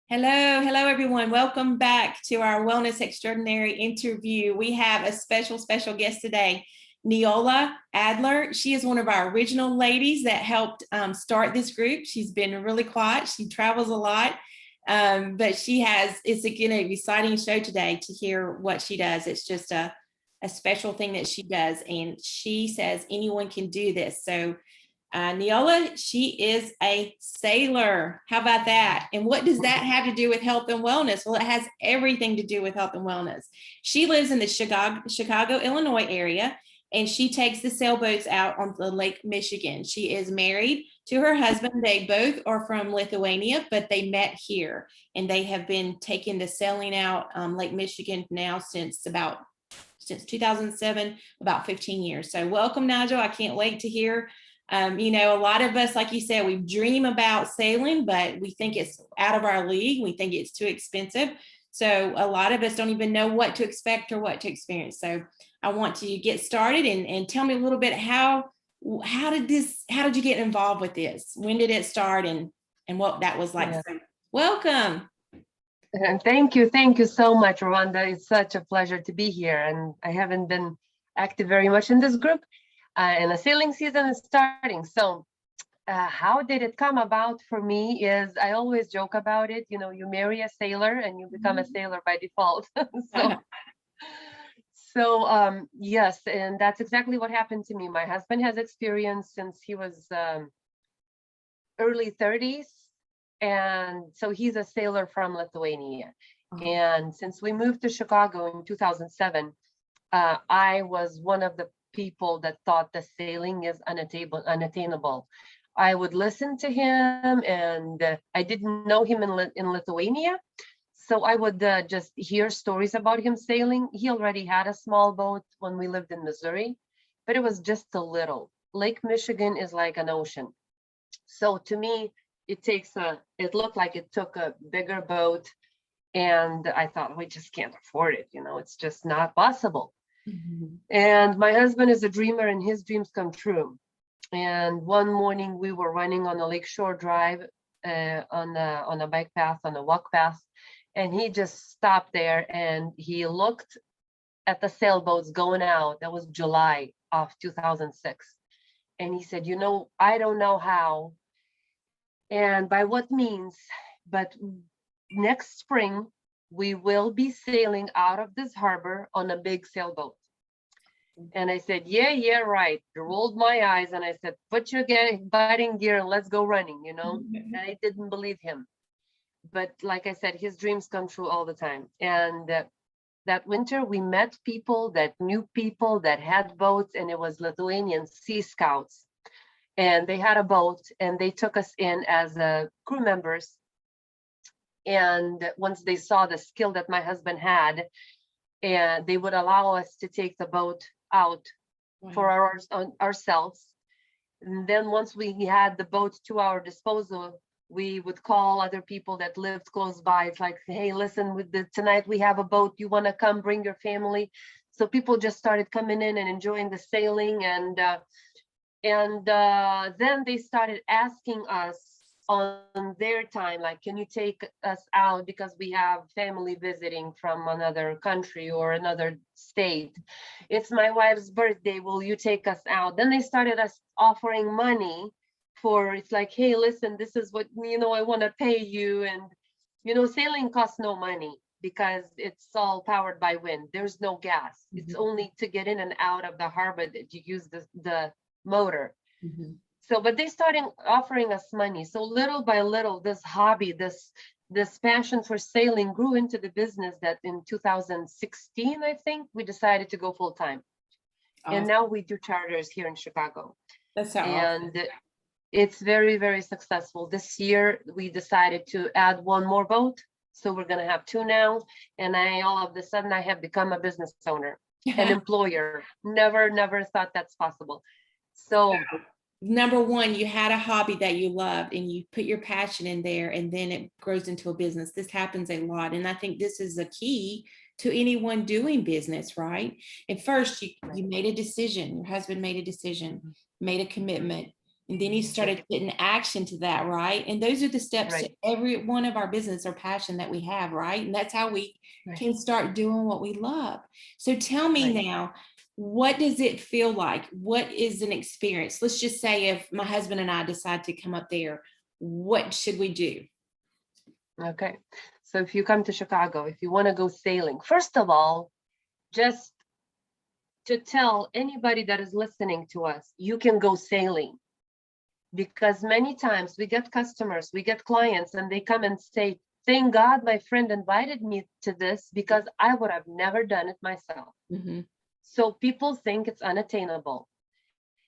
Hello, everyone. Welcome back to our Wellness Extraordinary interview. We have a special guest today, Nijole Adler. She is one of our original ladies that helped start this group. She's been really quiet. She travels a lot, but it's an exciting show today to hear what she does. It's just a special thing that she does, and she says anyone can do this. So Nijole, she is a sailor. How about that? And what does that have to do with health and wellness? Well, it has everything to do with health and wellness. She lives in the Chicago, Illinois area, and she takes the sailboats out on the Lake Michigan. She is married to her husband. They both are from Lithuania, but they met here, and they have been taking the sailing out Lake Michigan now since 2007, about 15 years. So welcome, Nigel. I can't wait to hear. A lot of us, like you said, we dream about sailing, but we think it's out of our league. We think it's too expensive. So a lot of us don't even know what to expect or what to experience. So I want to get started and tell me a little bit how did you get involved with this? When did it start and what that was like? Yeah. So welcome. Thank you so much, Revonda. It's such a pleasure to be here, and I haven't been active very much in this group. And the sailing season is starting. So how did it come about for me is I always joke about it. You know, you marry a sailor and you become a sailor by default. Yes, and that's exactly what happened to me. My husband has experience since he was early 30s. And so he's a sailor from Lithuania. And since we moved to Chicago in 2007, I was one of the people that thought the sailing is unattainable. I would listen to him, and I didn't know him in Lithuania, so I would just hear stories about him sailing. He already had a small boat when we lived in Missouri, but it was just a little. Lake Michigan is like an ocean, so to me it looked like it took a bigger boat, and I thought we just can't afford it. It's just not possible. Mm-hmm. And my husband is a dreamer, and his dreams come true. And one morning we were running on a lakeshore drive on a bike path, on a walk path, and he just stopped there and he looked at the sailboats going out. That was July of 2006. And he said, I don't know how and by what means, but next spring we will be sailing out of this harbor on a big sailboat. And I said, yeah, right. I rolled my eyes and I said, put your batting gear and let's go running, And I didn't believe him. But like I said, his dreams come true all the time. And that winter we met people that knew people that had boats, and it was Lithuanian Sea Scouts. And they had a boat and they took us in as crew members. And once they saw the skill that my husband had, and they would allow us to take the boat out for ourselves. And then once we had the boat to our disposal, we would call other people that lived close by. It's like, hey, listen, tonight we have a boat. You want to come bring your family? So people just started coming in and enjoying the sailing. And then they started asking us on their time, like, can you take us out because we have family visiting from another country or another state? It's my wife's birthday, will you take us out? Then they started us offering money for, it's like, hey, listen, this is what, I want to pay you. And, sailing costs no money because it's all powered by wind. There's no gas. Mm-hmm. It's only to get in and out of the harbor that you use the motor. Mm-hmm. So, but they started offering us money. So little by little, this hobby, this passion for sailing grew into the business that in 2016, I think, we decided to go full time. Awesome. And now we do charters here in Chicago. That's how and awesome. It's very, very successful. This year, we decided to add one more boat. So we're going to have two now. And all of a sudden, I have become a business owner, an employer. Never thought that's possible. So number one, you had a hobby that you loved and you put your passion in there, and then it grows into a business. This happens a lot. And I think this is a key to anyone doing business, right? At first, you made a decision. Your husband made a decision, made a commitment. And then you started putting action to that, right? And those are the steps to Right. every one of our business or passion that we have, right? And that's how we Right. can start doing what we love. So tell me Right. now, what does it feel like? What is an experience? Let's just say if my husband and I decide to come up there, what should we do? Okay. So if you come to Chicago, if you want to go sailing, first of all, just to tell anybody that is listening to us, you can go sailing. Because many times we get customers, we get clients, and they come and say, thank God my friend invited me to this because I would have never done it myself. Mm-hmm. So people think it's unattainable.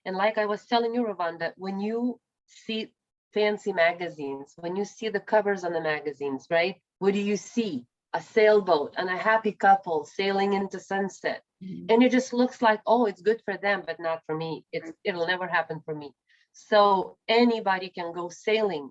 And like I was telling you, Revonda, when you see fancy magazines, when you see the covers on the magazines, right? What do you see? A sailboat and a happy couple sailing into sunset. Mm-hmm. And it just looks like, oh, it's good for them, but not for me. It'll never happen for me. So anybody can go sailing.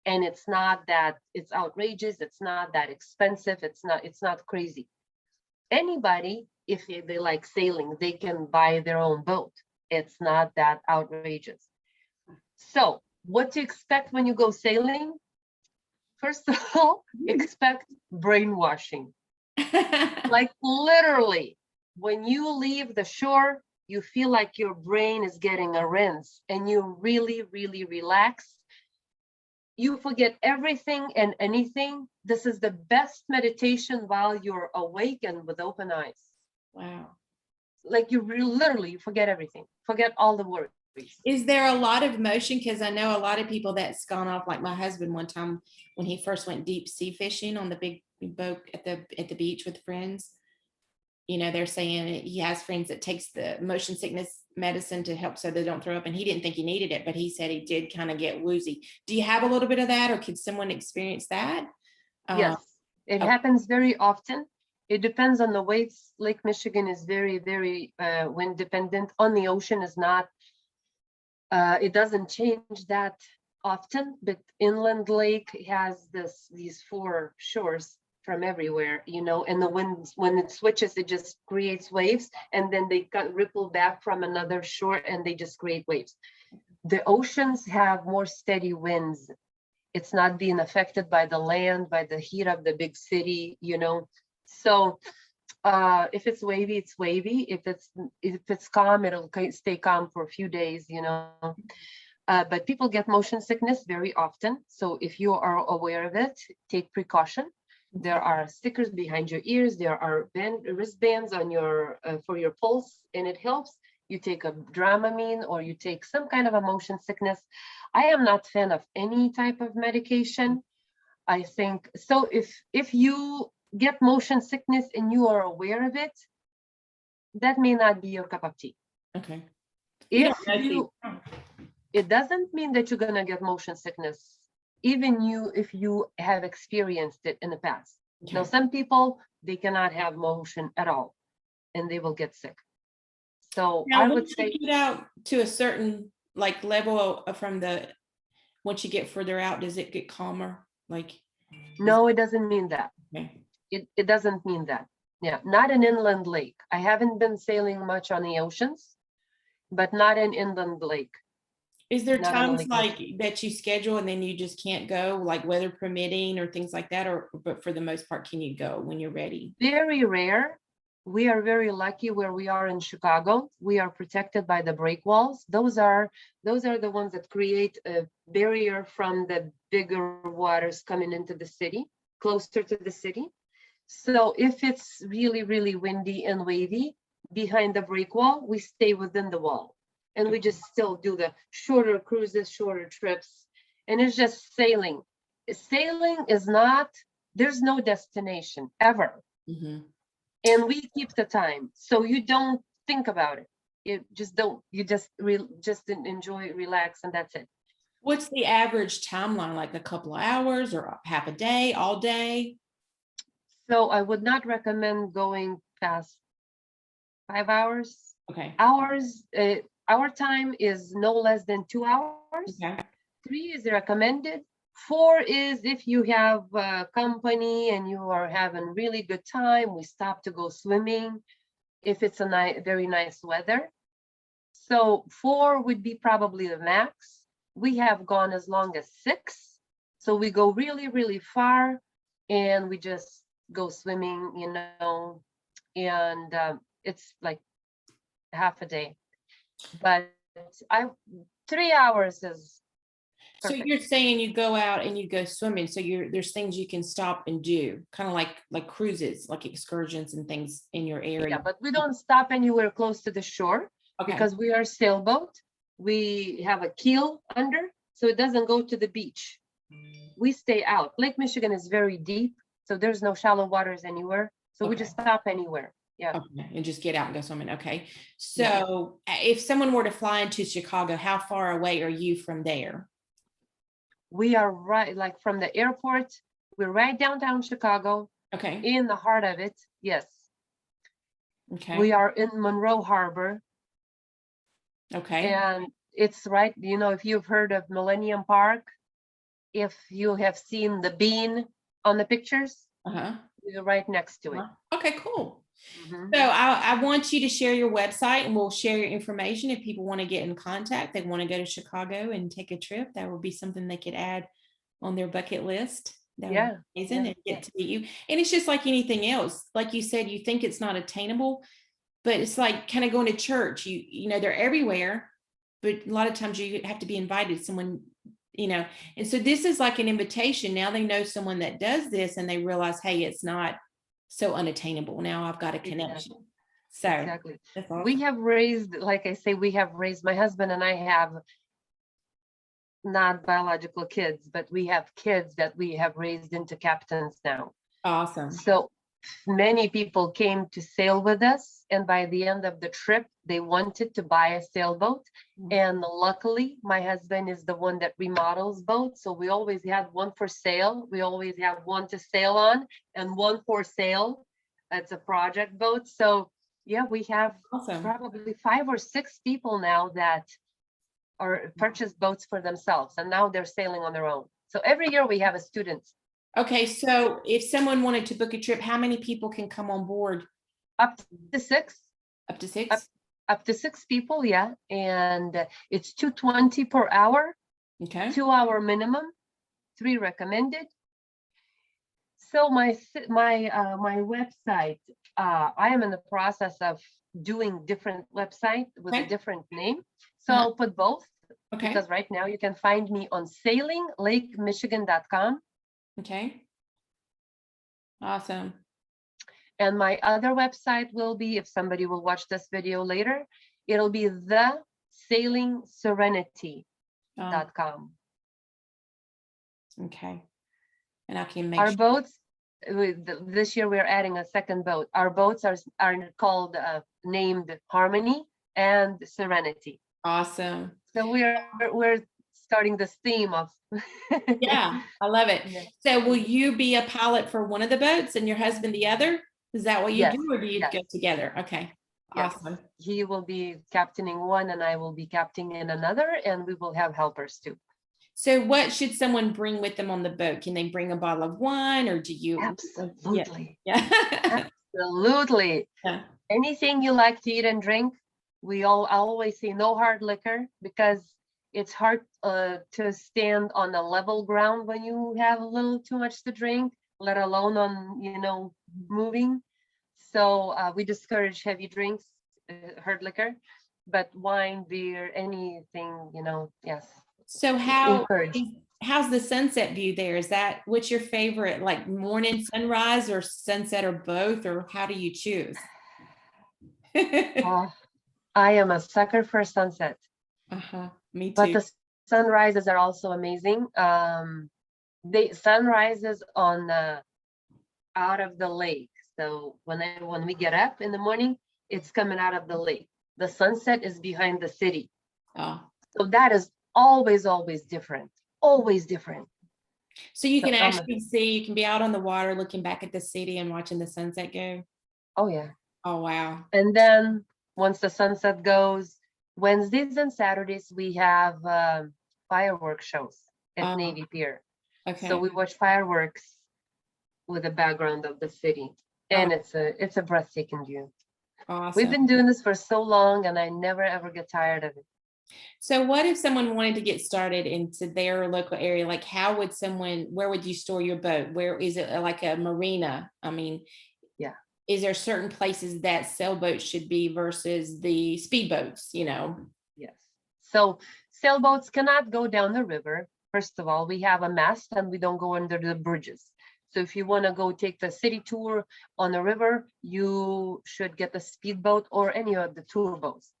And it's not that it's outrageous, it's not that expensive, it's not crazy. Anybody, if they like sailing, they can buy their own boat. It's not that outrageous. So what to expect when you go sailing? First of all, expect brainwashing. Like literally, when you leave the shore, you feel like your brain is getting a rinse and you really, really relax. You forget everything and anything. This is the best meditation while you're awake and with open eyes. Wow. Like you literally forget everything, forget all the worries. Is there a lot of motion? Because I know a lot of people that's gone off, like my husband one time when he first went deep sea fishing on the big boat at the beach with friends. You know, they're saying he has friends that takes the motion sickness medicine to help so they don't throw up. And he didn't think he needed it, but he said he did kind of get woozy. Do you have a little bit of that, or could someone experience that? Yes, it Oh, happens very often. It depends on the waves. Lake Michigan is very, very wind dependent. On the ocean is not. It doesn't change that often, but inland lake has these four shores from everywhere, you know, and the wind, when it switches, it just creates waves, and then they ripple back from another shore and they just create waves. The oceans have more steady winds. It's not being affected by the land, by the heat of the big city, you know. So if it's wavy, it's wavy. If it's calm, it'll stay calm for a few days, you know. But people get motion sickness very often. So if you are aware of it, take precaution. There are stickers behind your ears. There are wristbands on your for your pulse, and it helps. You take a Dramamine or you take some kind of a motion sickness. I am not a fan of any type of medication. I think so. If you get motion sickness and you are aware of it, that may not be your cup of tea. okay. If you, it doesn't mean that you're gonna get motion sickness, even if you have experienced it in the past. Okay. Now, some people, they cannot have motion at all, and they will get sick. So Now, I would say, get out to a certain like level from once you get further out, does it get calmer? Like, no, it doesn't mean that. okay. It doesn't mean that. Yeah, not an inland lake. I haven't been sailing much on the oceans, but not an inland lake. Is there Not on a times lake like Michigan. that you schedule and then you just can't go, like weather permitting or things like that, or but for the most part, can you go when you're ready? Very rare. We are very lucky where we are in Chicago. We are protected by the break walls. Those are the ones that create a barrier from the bigger waters coming into the city, closer to the city. So if it's really, really windy and wavy behind the break wall, we stay within the wall. And we just still do the shorter cruises, shorter trips. And it's just sailing. Sailing is not, there's no destination ever. Mm-hmm. And we keep the time. So you don't think about it. You just don't, you just enjoy, relax, and that's it. What's the average timeline? Like a couple of hours or half a day, all day? So I would not recommend going past 5 hours. Okay. Our time is no less than 2 hours. Okay. 3 is recommended. 4 is if you have company and you are having really good time, we stop to go swimming if it's a very nice weather. So 4 would be probably the max. we have gone as long as 6. So we go really, really far, and we just go swimming, you know, and it's like half a day. But 3 hours is So perfect. you're saying you go out and you go swimming. So there's things you can stop and do, kind of like cruises, like excursions and things in your area. Yeah, but we don't stop anywhere close to the shore Okay. because we are sailboat. We have a keel under, so it doesn't go to the beach. We stay out. Lake Michigan is very deep, so there's no shallow waters anywhere. So we just stop anywhere. Yeah. Okay. And just get out and go swimming. Okay. So if someone were to fly into Chicago, how far away are you from there? We are right, like from the airport, we're right downtown Chicago. Okay. In the heart of it. Yes. Okay. We are in Monroe Harbor. Okay. And it's right, you know, if you've heard of Millennium Park, if you have seen the bean on the pictures, we're right next to it. Okay, cool. So I want you to share your website, and we'll share your information. If people want to get in contact, they want to go to Chicago and take a trip, that would be something they could add on their bucket list. That would be amazing, and get to meet you. And it's just like anything else. Like you said, you think it's not attainable, but it's like kind of going to church. You know, they're everywhere, but a lot of times you have to be invited. Someone, you know, and so this is like an invitation. Now they know someone that does this, and they realize, hey, it's not so unattainable. Now I've got a connection. So exactly. awesome. We have raised, like I say, we have raised, my husband and I have not biological kids, but we have kids that we have raised into captains now. Awesome. So many people came to sail with us, and by the end of the trip, they wanted to buy a sailboat. And luckily, my husband is the one that remodels boats. So we always have one for sale. We always have one to sail on and one for sale. That's a project boat. So yeah, we have probably 5 or 6 people now that are purchased boats for themselves, and now they're sailing on their own. So every year we have a student. Okay, so if someone wanted to book a trip, how many people can come on board? Up to 6. Up to 6? Up to 6 people, yeah. And it's $220 per hour. Okay. 2 hour minimum, 3 recommended. So my website, I am in the process of doing different website with a different name. So I'll put both, because right now you can find me on sailinglakemichigan.com. Okay. Awesome. And my other website will be, if somebody will watch this video later, it'll be the sailingserenity.com. Okay. And I can make our boats, this year we're adding a second boat. Our boats are called, named Harmony and Serenity. Awesome. So we're starting this theme of yeah, I love it. So will you be a pilot for one of the boats and your husband the other? Is that what you do, or do you go together? Okay. Awesome. He will be captaining one and I will be captaining another, and we will have helpers too. So what should someone bring with them on the boat? Can they bring a bottle of wine, or do you? Absolutely. Yeah. Absolutely. Yeah. Anything you like to eat and drink. I always say no hard liquor, because it's hard to stand on a level ground when you have a little too much to drink, let alone on, moving. So we discourage heavy drinks, hard liquor, but wine, beer, anything, yes. So how's the sunset view there? What's your favorite, like morning sunrise or sunset, or both, or how do you choose? I am a sucker for sunset. Me too. But the sunrises are also amazing. The sunrises on out of the lake. So when we get up in the morning, it's coming out of the lake. The sunset is behind the city. So that is always different. Always different. So you can actually see, you can be out on the water looking back at the city and watching the sunset go. Oh yeah. Oh wow. And then once the sunset goes, Wednesdays and Saturdays we have fireworks shows at Navy Pier. Okay. So we watch fireworks with the background of the city, and it's a breathtaking view. Awesome. We've been doing this for so long, and I never ever get tired of it. So what if someone wanted to get started into their local area? Like how would where would you store your boat? Where is it, like a marina? I mean, Yeah. is there certain places that sailboats should be versus the speedboats, you know? Yes. So sailboats cannot go down the river. First of all, we have a mast and we don't go under the bridges. So if you want to go take the city tour on the river, you should get the speedboat or any of the tour boats.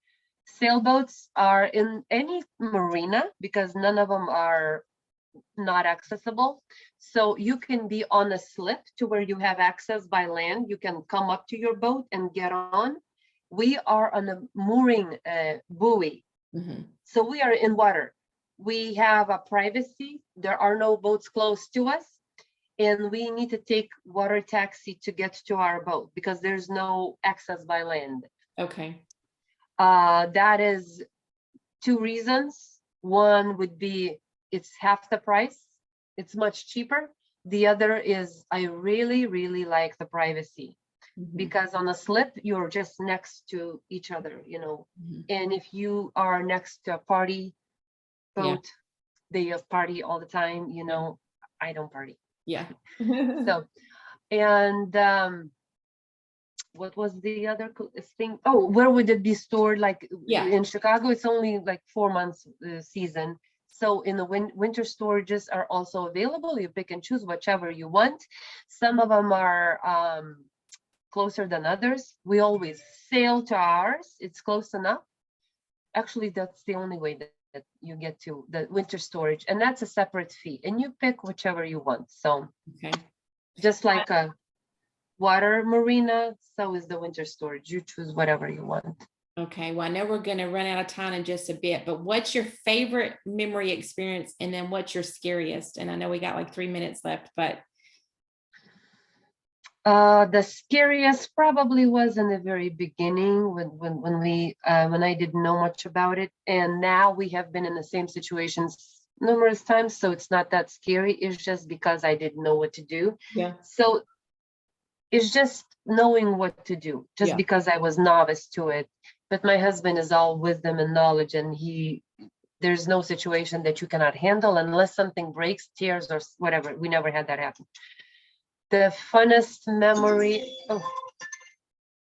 Sailboats are in any marina because none of them are not accessible. So you can be on a slip to where you have access by land. You can come up to your boat and get on. We are on a mooring buoy. Mm-hmm. So we are in water. We have a privacy. There are no boats close to us. And we need to take water taxi to get to our boat because there's no access by land. Okay. That is 2 reasons. One would be it's half the price. It's much cheaper. The other is I really, really like the privacy. Mm-hmm. Because on a slip, you're just next to each other, you know. Mm-hmm. And if you are next to a party boat, they party all the time, you know. I don't party. Yeah. So, and what was the other thing? Oh, where would it be stored? Like in Chicago, it's only like 4 months season. So in the winter storages are also available. You pick and choose whichever you want. Some of them are closer than others. We always sail to ours. It's close enough. Actually, that's the only way that you get to the winter storage, and that's a separate fee. And you pick whichever you want. So, okay, just like a water marina, so is the winter storage. You choose whatever you want. Okay, well, I know we're going to run out of time in just a bit, but what's your favorite memory experience, and then what's your scariest? And I know we got like 3 minutes left, but the scariest probably was in the very beginning when I didn't know much about it, and now we have been in the same situations numerous times, so it's not that scary. It's just because I didn't know what to do. Yeah. So it's just knowing what to do, just because I was novice to it. But my husband is all wisdom and knowledge, and there's no situation that you cannot handle unless something breaks, tears, or whatever. We never had that happen. The funnest memory. Oh.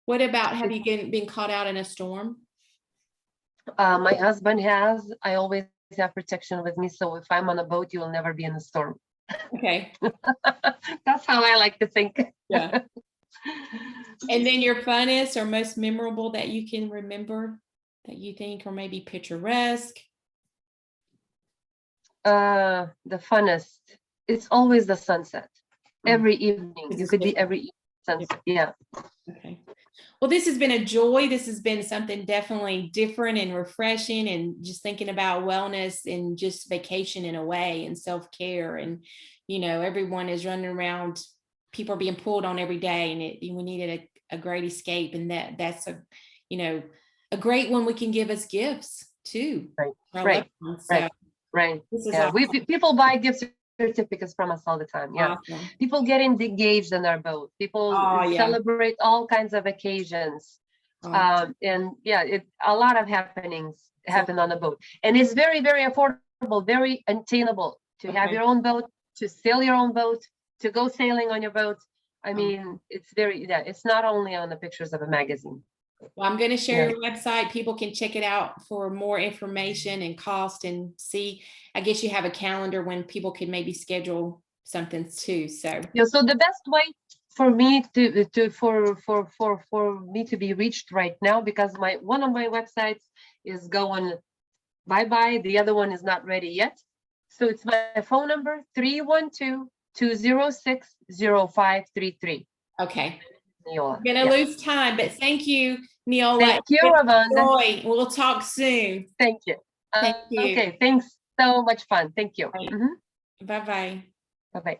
What about, have you been caught out in a storm? My husband has. I always have protection with me. So if I'm on a boat, you'll never be in a storm. Okay. That's how I like to think. Yeah. And then your funnest or most memorable that you can remember that you think, or maybe picturesque? The funnest. It's always the sunset. Every evening. You could be every sunset. Yeah. Okay. Well, this has been a joy. This has been something definitely different and refreshing, and just thinking about wellness and just vacation in a way, and self-care. And, you know, everyone is running around. People are being pulled on every day, and we needed a great escape. And that's a great one we can give as gifts too. Right. Yeah. Awesome. People buy gifts certificates from us all the time. Yeah. Awesome. People get engaged in our boat. People celebrate all kinds of occasions. Awesome. And a lot of happenings happen on a boat, and it's very, very affordable, very attainable to have your own boat, to sail your own boat, to go sailing on your boat. I mean, it's it's not only on the pictures of a magazine. Well, I'm going to share your website. People can check it out for more information and cost, and see. I guess you have a calendar when people can maybe schedule something too. So so the best way for me for me to be reached right now, because one of my websites is going bye-bye, the other one is not ready yet. So it's my phone number, 312-206-0533. Okay. Nijole. I'm gonna lose time, but thank you, Nijole. Thank you, Revonda. We'll talk soon. Thank you. Thank you. Okay, thanks. So much fun. Thank you. Bye-bye. Bye-bye.